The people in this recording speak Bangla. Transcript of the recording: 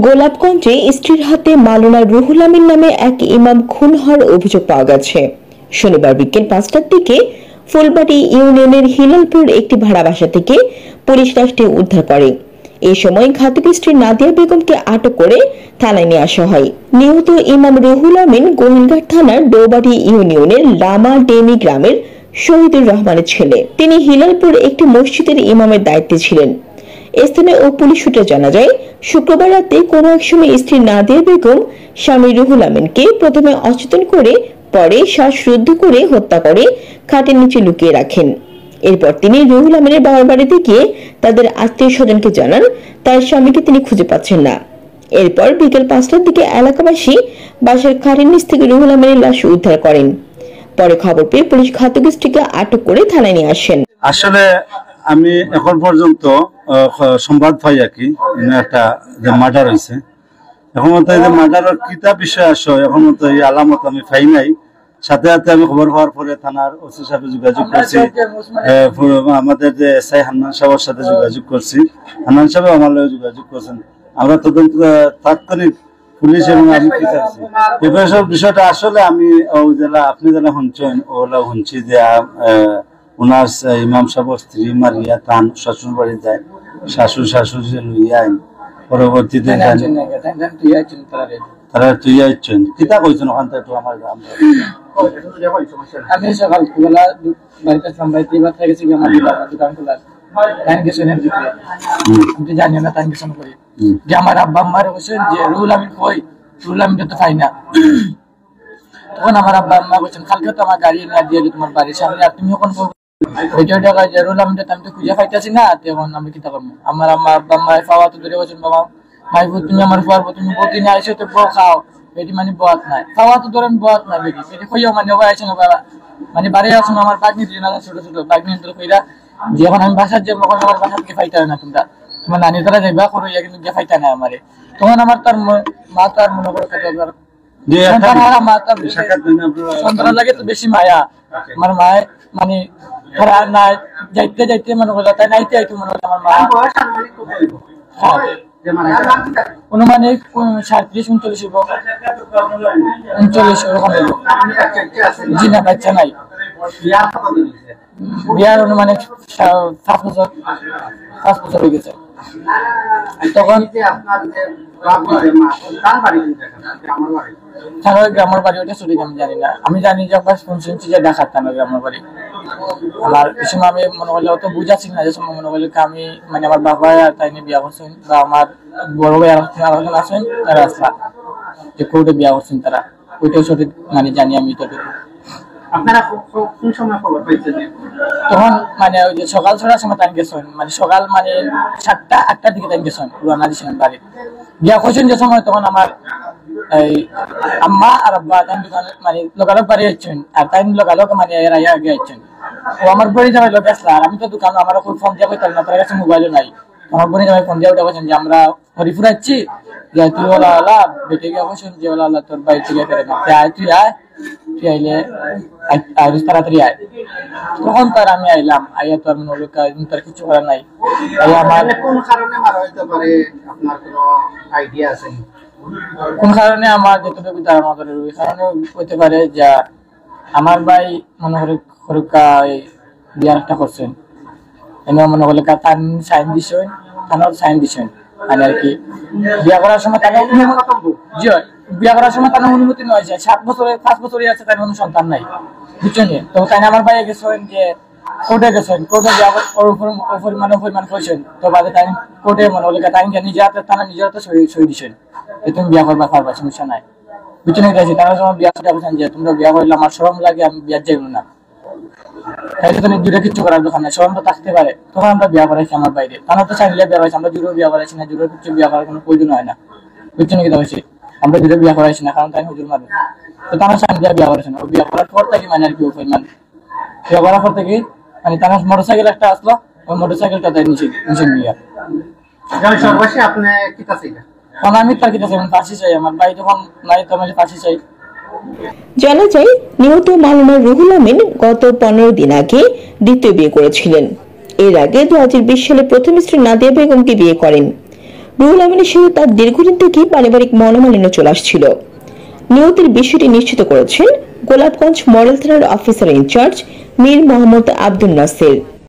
গোলাপগঞ্জে স্ত্রীর হাতে মাওলানা রুহুল আমিন নামে এক ইমাম খুন হওয়ার অভিযোগ পাওয়া গেছে। শনিবার বিকেল ৫টার দিকে ফুলবাড়ি ইউনিয়নের হিলালপুর একটি ভাড়া বাসা থেকে পুলিশ লাশটি উদ্ধার করে। এই সময় ঘাতক স্ত্রী নাদিয়া বেগমকে আটক করে থানায় নিয়ে আসা হয়। নিহত ইমাম রুহুল আমিন গোহিলঘাট থানার ডৌবাড়ি ইউনিয়নের লামা ডেমি গ্রামের শহীদুর রহমানের ছেলে। তিনি হিলালপুর একটি মসজিদের ইমামের দায়িত্বে ছিলেন। স্থানীয় ও পুলিশ সূত্রে জানা যায়, শুক্রবার রাতে কোনো এক সময় স্ত্রী নাদিয়া বেগম স্বামী রুহুল আমিনকে প্রথমে অচেতন করে পরে শ্বাসরুদ্ধ করে হত্যা করে খাটের নিচে লুকিয়ে রাখেন। এরপর তিনি রুহুল আমিনের বাবার বাড়িতে গিয়ে তাদের আত্মীয় স্বজনকে জানান তার স্বামীকে তিনি খুঁজে পাচ্ছেন না। এরপর বিকেল ৫টার দিকে এলাকাবাসী বাসার খাটের নিচ থেকে রুহুল আমিনের লাশ উদ্ধার করেন। পরে খবর পেয়ে পুলিশ ঘাতক স্ত্রীকে আটক করে থানায় নিয়ে আসেন। আসলে আমি এখন পর্যন্ত সংবাদ পাই আর কি একটা যে মার্ডার হয়েছে, এখন মতো এই যে মার্ডারের কিতা বিষয় আসো এখন মতো এই আলামত আমি পাই নাই। সাথে সাথে আমি খবর পাওয়ার পরে থানার ওসি সাহেব যোগাযোগ করছি, আমাদের যে এসআই হান্নান সাহেবের সাথে যোগাযোগ করছি, হান্নান সাহেব আমার লগে যোগাযোগ করছেন। আমরা তদন্ত তাৎক্ষণিক পুলিশ এবং আমি কি চাইছি এই বিষয়টা আসলে আমি জেলা আপনি যারা শুনছেন ওগুলা শুনছি যে ওনার ইমাম সাহেবের স্ত্রী মারিয়া তান শ্বশুর বাড়ি যায়, শাশুড়ি যে লইয়া আইন পরবর্তীতে তারা তুই আইছেন কিতা কইছেন ওখান থেকে আমার আমি সকালবেলা বাড়িতে বাড়িতে বাচ্চা গেছি আমার দোকান খোলা জানি না ট্রানজেকশন করি যে আমার আব্বা আম্মার বলছেন যে রুহুল আমিন কই, রুহুল আমিন তো পাই না। তখন আমার আব্বা আম্মা বলছেন কালকে তো আমার গাড়ি নিয়ে দিয়ে তোমার বাড়ির সামনে, আর তুমি এখন রুহুল আমিন আমি তো খুঁজে পাইতেছি না, তখন আমি কিতা করবো। আমার আম্মা আব্বা আম্মা পাওয়া তো ধরে বলছেন বাবা ভাই তুমি আমার পারবো, তুমি প্রতিদিন আইসো তো বউ খাও, এটি মানে বহাত নাই খাওয়া তো ধরেন বহাত নাই বেটি এটি খইও মানে আইসো না বাবা মানে বাড়ি আসুন আমার বাগনি ছোট ছোট বাগনি কইরা যখন আমি বাসার যাবো তখন আমার বাসা থেকে ফাইতে হয় না, তোমার নানি তারা যাইবা করইয়া কিন্তু গিয়ে ফাইতে নাই আমারে। তখন আমার তার মা তার মনে করে সন্তান লাগে তো বেশি মায়া, আমার মায়ের মানে নাই যাইতে যাইতে মনে করলো তাই নাইতে আইতো মনে করলো আমার মা অনুমানিক ৩৭-৩৯ ওরকম হইব। জি না বাচ্চা নাই, বিয়ার অনুমানিক ৫ বছর হয়ে গেছে। তখন গ্রামের বাড়ি ওটা সঠিক আমি জানি না, আমি জানি যে শুনছি যে দেখাত গ্রামের বাড়ি আমার। এই সময় আমি মনে করলে অত বুঝাচ্ছি না, যে সময় মনে করলে আমি মানে আমার বাবা আর তাই নিয়ে বিয়া করছেন বা আমার বড় ভাই আরেকজন আছেন তারা আসলা যে কোর্টে বিয়া করছেন তারা, ওইটাও সঠিক মানে জানি আমি। আপনারা কোন সময় খবর পাইছেন? তখন মানে ওই যে সকাল ৬টার সময় টাইম গেছেন, মানে সকাল মানে ৭টা-৮টার দিকে টাইম গেছেন রওনা দিয়েছেন বাড়ি গিয়া করছেন যে সময়। তখন আমার এই আম্মা আর আব্বা তাই দোকানে মানে লোকালক বাড়ি আসছেন, আর তাই লোকালক মানে এরা আগে আসছেন। ও আমার বড়ি জামাই লোক আসলা, আর আমি তো দোকান আমার ফোন দিয়ে কইতাম না, তার কাছে মোবাইলও নাই। আমার বড়ি জামাই ফোন দিয়ে ওটা বলছেন যে আমরা হরিপুর আসছি, যে তুই ওলা আল্লাহ বেটে গিয়ে বলছেন যে ওলা আল্লাহ তোর বাড়ি থেকে ফেরে না, তুই আয় তুই আইলে তাড়াতাড়ি আয়। তখন তার আমি আইলাম, আইয়া তো আমি তার কিছু করার নাই। আমার কোন কারণে মারা হইতে পারে আপনার কোনো আইডিয়া আছে? কোন কারণে আমার যতটুকু তার আমাদের ওই কারণে হইতে পারে যে আমার ভাই মনে করে বিয়ার একটা করছেন, এনে মনে করলে তার সাইন দিছেন, তার সাইন দিছেন মানে আর কি বিয়া করার সময় তার বিয়া করার সময় তার অনুমতি নেওয়া যায়। 5 বছরই আছে, তার কোনো সন্তান নাই বুঝছেন। তো তাই আমার ভাই গেছেন যে কোর্টে গেছেন, কোর্টে পরিমাণ করেছেন। তো বাদে তাই কোর্টে মনে হলে তাই নিজে হাতে তারা নিজের হাতে সই দিচ্ছেন যে তুমি বিয়া করবা পারবা, সমস্যা নাই বুঝছেন। গেছি তারা সময় বিয়া করছেন যে তোমরা বিয়া করলে আমার শরম লাগে, আমি বিয়ার যাইব না, তাই তো দূরে কিছু করার দোকান নাই, শরম তো থাকতে পারে। তখন আমরা বিয়া করাইছি আমার বাইরে, তারা তো চাইলে বিয়া করাইছি, আমরা জুড়েও বিয়া করাইছি না, জুড়ে কিছু বিয়া করার কোনো প্রয়োজন হয় না বুঝছেন কি হয়েছে। আমরা জুড়ে বিয়া করাইছি না কারণ তাই হুজুর মারবে, তো তারা চাইলে বিয়া করেছে না। ও বিয়া করার পর থেকে মানে আর কি মানে বিয়া করার পর থেকে মানে তার মোটরসাইকেল একটা আসলো, ওই মোটরসাইকেলটা তাই নিচে নিয়ে আপনি কি চাইছেন? আমি তার কি চাই ফাঁসি চাই, আমার ভাই যখন নাই তো আমি ফাঁসি চাই। জানা যায় নিহত মাওলানা রুহুল আমিন গত 15 দিন আগে দ্বিতীয় বিয়ে করেছিলেন। এর আগে 2020 সালে প্রথম স্ত্রী নাদিয়া বেগমকে বিয়ে করেন। রুহুল আমিনের সাথে তার দীর্ঘদিন থেকে পারিবারিক মনোমালিন্য চলে আসছিল। নিহতের বিষয়টি নিশ্চিত করেছেন গোলাপগঞ্জ মডেল থানার অফিসার ইনচার্জ মীর মোহাম্মদ আব্দুল নাসির।